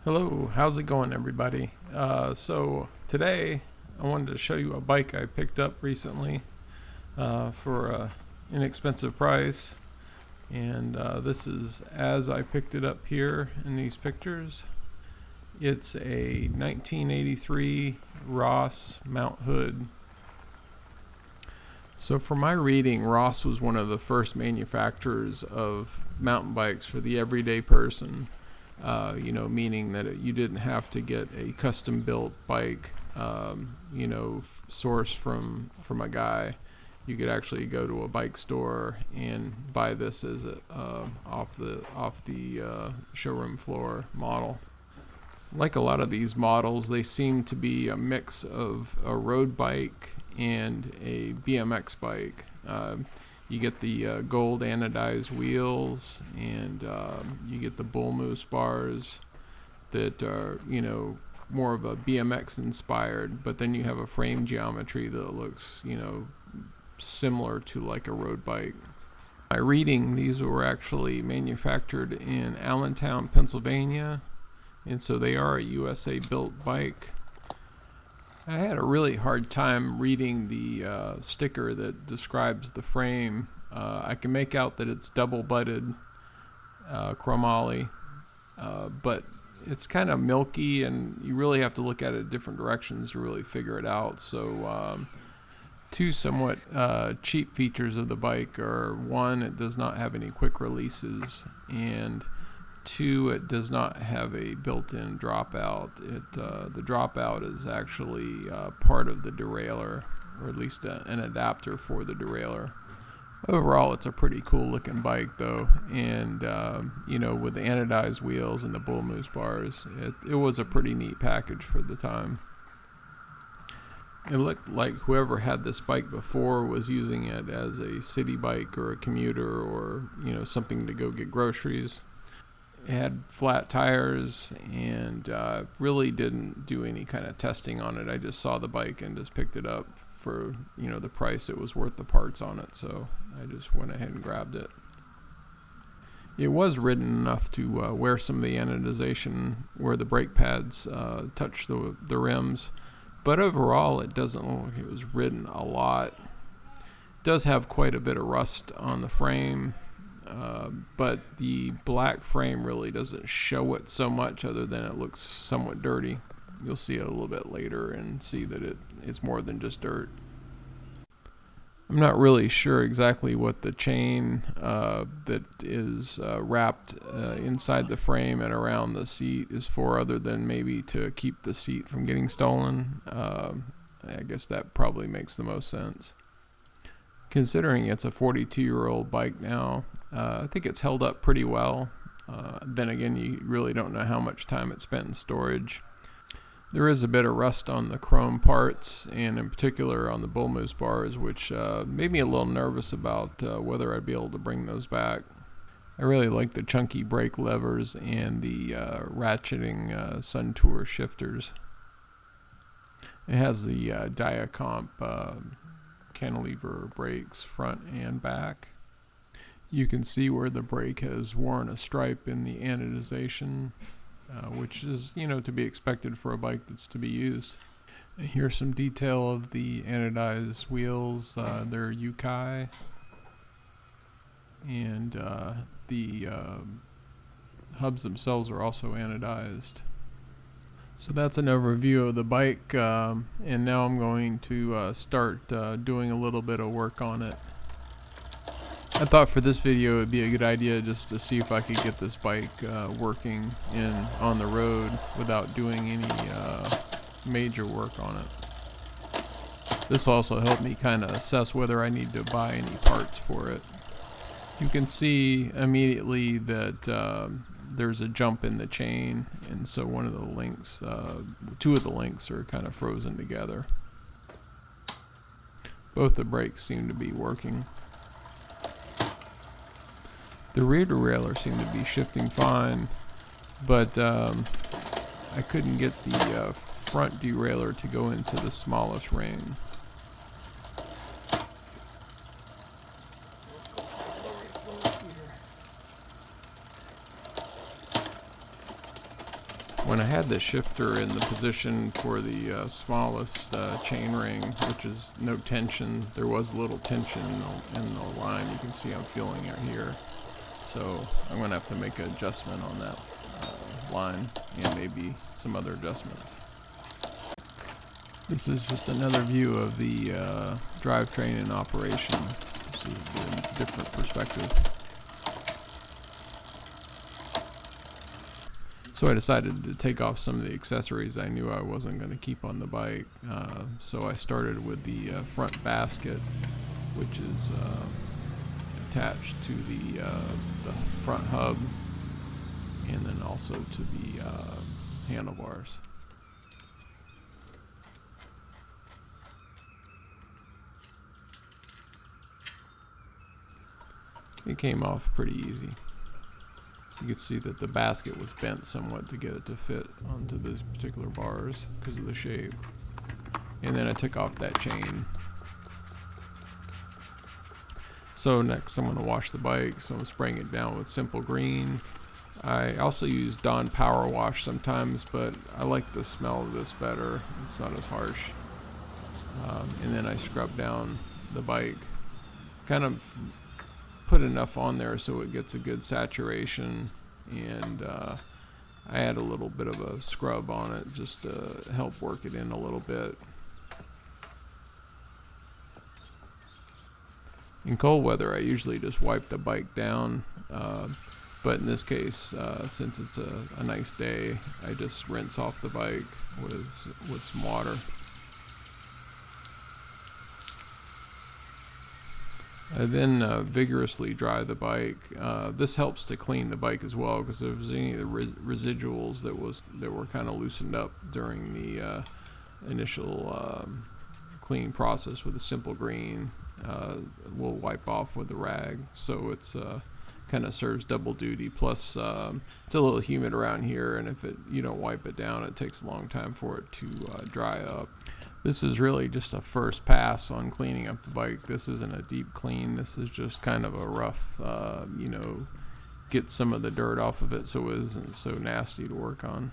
Hello, how's it going, everybody? So today I wanted to show you a bike I picked up recently for an inexpensive price, and this is as I picked it up here in these pictures. It's a 1983 Ross Mount Hood. So for my reading, Ross was one of the first manufacturers of mountain bikes for the everyday person. Meaning that you didn't have to get a custom built bike, sourced from a guy. You could actually go to a bike store and buy this as a off the showroom floor model. Like a lot of these models, they seem to be a mix of a road bike and a BMX bike. You get the gold anodized wheels, and you get the bull moose bars that are, more of a BMX inspired, but then you have a frame geometry that looks, similar to like a road bike. My reading, these were actually manufactured in Allentown, Pennsylvania, and so they are a USA built bike. I had a really hard time reading the sticker that describes the frame. I can make out that it's double-butted chromoly, but it's kind of milky, and you really have to look at it different directions to really figure it out. So two somewhat cheap features of the bike are, one, it does not have any quick releases, and two, it does not have a built-in dropout. The dropout is actually part of the derailleur, or at least an adapter for the derailleur. Overall, it's a pretty cool looking bike though, and with the anodized wheels and the bull moose bars, it was a pretty neat package for the time. It looked like whoever had this bike before was using it as a city bike or a commuter, or something to go get groceries. It had flat tires, and really didn't do any kind of testing on it. I just saw the bike and just picked it up for the price. It was worth the parts on it, so I just went ahead and grabbed it. It was ridden enough to wear some of the anodization where the brake pads touch the rims, but overall it doesn't look like it was ridden a lot. It does have quite a bit of rust on the frame. But the black frame really doesn't show it so much, other than it looks somewhat dirty. You'll see it a little bit later and see that it's more than just dirt. I'm not really sure exactly what the chain that is wrapped inside the frame and around the seat is for, other than maybe to keep the seat from getting stolen. I guess that probably makes the most sense. Considering it's a 42-year-old bike now, I think it's held up pretty well. Then again, you really don't know how much time it spent in storage. There is a bit of rust on the chrome parts, and in particular on the bull moose bars, which made me a little nervous about whether I'd be able to bring those back. I really like the chunky brake levers and the ratcheting Sun Tour shifters. It has the Diacomp cantilever brakes front and back. You can see where the brake has worn a stripe in the anodization, which is to be expected for a bike that's to be used. And here's some detail of the anodized wheels. They're Yukai, and the hubs themselves are also anodized. So that's an overview of the bike, and now I'm going to start doing a little bit of work on it. I thought for this video it would be a good idea just to see if I could get this bike working on the road without doing any major work on it. This will also help me kind of assess whether I need to buy any parts for it. You can see immediately that there's a jump in the chain, and so one of the links, two of the links are kind of frozen together. Both the brakes seem to be working. The rear derailleur seemed to be shifting fine, but I couldn't get the front derailleur to go into the smallest ring. When I had the shifter in the position for the smallest chain ring, which is no tension, there was a little tension in the line. You can see I'm feeling it here. So I'm going to have to make an adjustment on that line and maybe some other adjustments. This is just another view of the drivetrain in operation. This is a different perspective. So I decided to take off some of the accessories I knew I wasn't going to keep on the bike. So I started with the front basket, which is attached to the front hub, and then also to the handlebars. It came off pretty easy. You could see that the basket was bent somewhat to get it to fit onto those particular bars because of the shape. And then I took off that chain. So next I'm going to wash the bike, so I'm spraying it down with Simple Green. I also use Dawn Power Wash sometimes, but I like the smell of this better. It's not as harsh. And then I scrub down the bike. Kind of put enough on there so it gets a good saturation, and I add a little bit of a scrub on it just to help work it in a little bit. In cold weather I usually just wipe the bike down, but in this case since it's a nice day, I just rinse off the bike with some water. I then vigorously dry the bike. This helps to clean the bike as well, because if there's any of the residuals that were kind of loosened up during the initial cleaning process with a Simple Green, we'll wipe off with a rag. So it's kind of serves double duty. Plus it's a little humid around here, and if you don't wipe it down, it takes a long time for it to dry up. This is really just a first pass on cleaning up the bike. This isn't a deep clean. This is just kind of a rough, get some of the dirt off of it so it isn't so nasty to work on.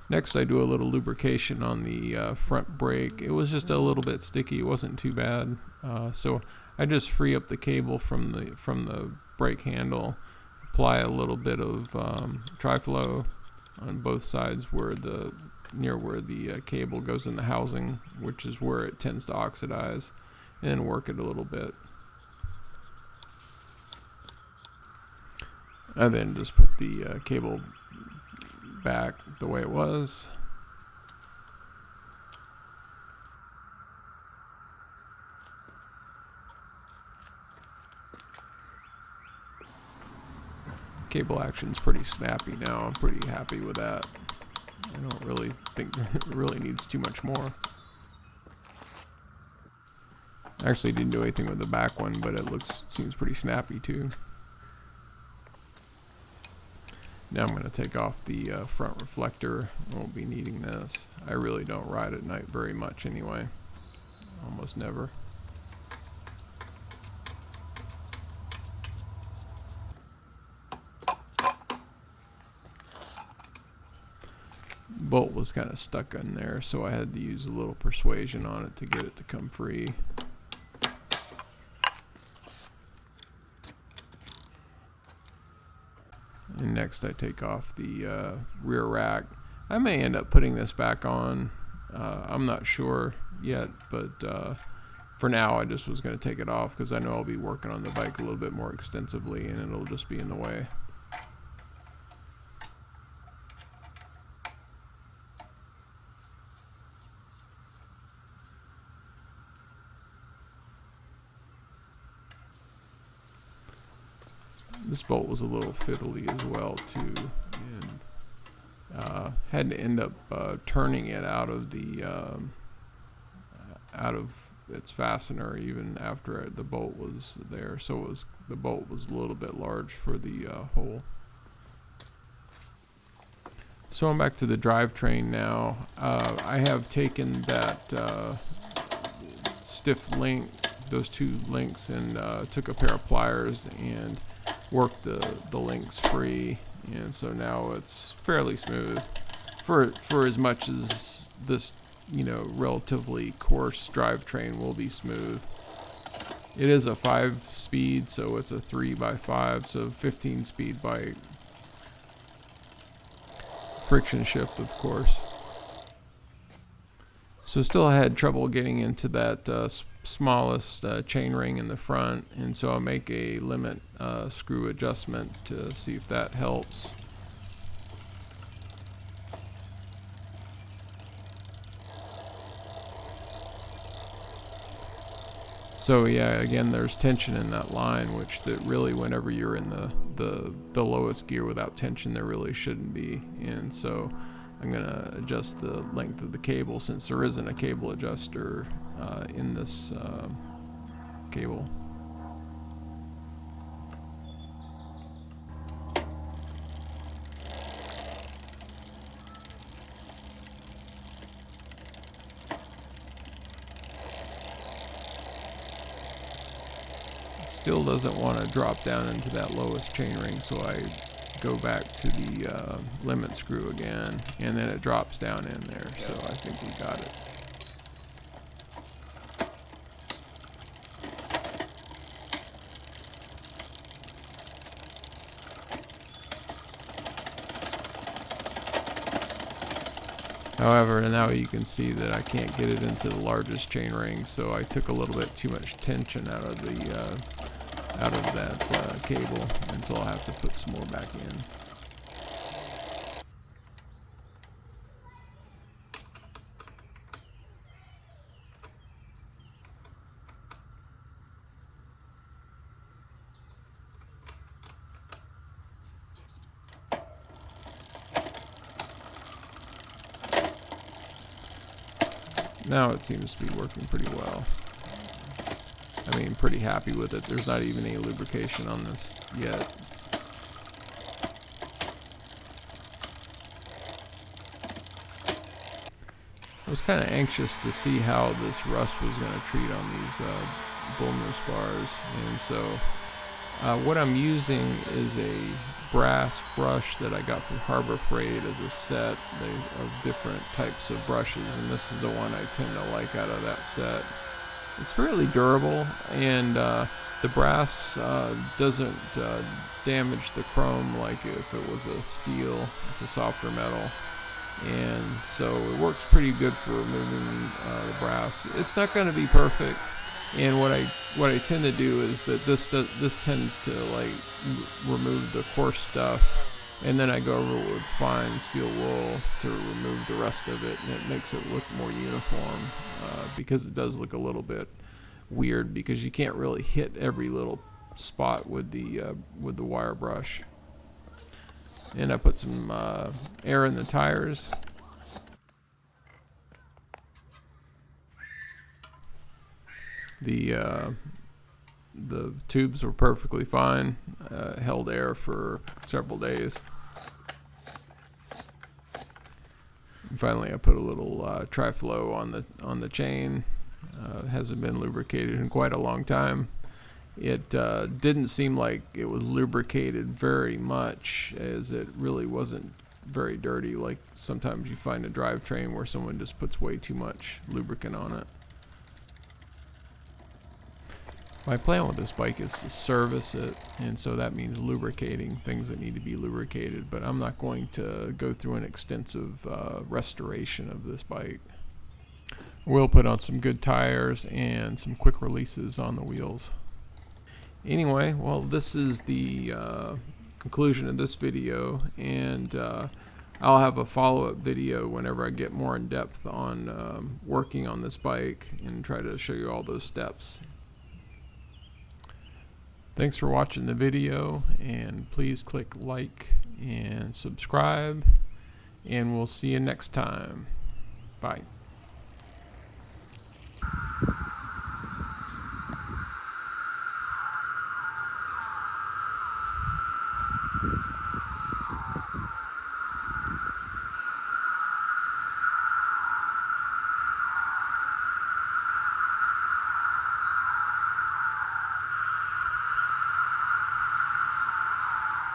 Next, I do a little lubrication on the front brake. It was just a little bit sticky. It wasn't too bad. So I just free up the cable from the brake handle, apply a little bit of Tri-Flow on both sides near where the cable goes in the housing, which is where it tends to oxidize, and then work it a little bit. And then just put the cable back the way it was. Cable action's pretty snappy now. I'm pretty happy with that. I don't really think it really needs too much more. I actually didn't do anything with the back one, but it seems pretty snappy too. Now I'm going to take off the front reflector. I won't be needing this. I really don't ride at night very much anyway. Almost never. Bolt was kind of stuck in there, so I had to use a little persuasion on it to get it to come free. And next I take off the rear rack. I may end up putting this back on. I'm not sure yet, but for now I just was going to take it off because I know I'll be working on the bike a little bit more extensively and it'll just be in the way. This bolt was a little fiddly as well too, and had to end up turning it out of its fastener even after the bolt was there. So the bolt was a little bit large for the hole. So I'm back to the drivetrain now. I have taken that stiff link, those two links, and took a pair of pliers and worked the links free and so now it's fairly smooth for as much as this, you know, relatively coarse drivetrain will be smooth. It is a 5-speed, so it's a 3x5, so 15-speed by friction shift, of course. So still had trouble getting into that smallest chain ring in the front, and so I'll make a limit screw adjustment to see if that helps. So yeah, again, there's tension in that line, which that really, whenever you're in the lowest gear without tension, there really shouldn't be. And so I'm gonna adjust the length of the cable, since there isn't a cable adjuster in this cable. Still doesn't want to drop down into that lowest chain ring, so I go back to the limit screw again, and then it drops down in there, so I think we got it. However, now you can see that I can't get it into the largest chain ring, so I took a little bit too much tension out of that cable, and so I'll have to put some more back in. Now it seems to be working pretty well. I mean, pretty happy with it. There's not even any lubrication on this yet. I was kind of anxious to see how this rust was going to treat on these bull moose bars, and so what I'm using is a brass brush that I got from Harbor Freight as a set of different types of brushes, and this is the one I tend to like out of that set. It's fairly durable, and the brass doesn't damage the chrome like if it was a steel. It's a softer metal, and so it works pretty good for removing the brass. It's not going to be perfect, and what I tend to do is that this tends to like remove the coarse stuff, and then I go over it with fine steel wool to remove the rest of it, and it makes it look more uniform, because it does look a little bit weird because you can't really hit every little spot with the wire brush. And I put some air in the tires. The tubes were perfectly fine, held air for several days. And finally, I put a little tri-flow on the chain. Hasn't been lubricated in quite a long time. It didn't seem like it was lubricated very much, as it really wasn't very dirty. Like sometimes you find a drivetrain where someone just puts way too much lubricant on it. My plan with this bike is to service it, and so that means lubricating things that need to be lubricated, but I'm not going to go through an extensive restoration of this bike. We'll put on some good tires and some quick releases on the wheels. Anyway, well, this is the conclusion of this video, and I'll have a follow-up video whenever I get more in depth on working on this bike and try to show you all those steps. Thanks for watching the video, and please click like and subscribe, and we'll see you next time. Bye.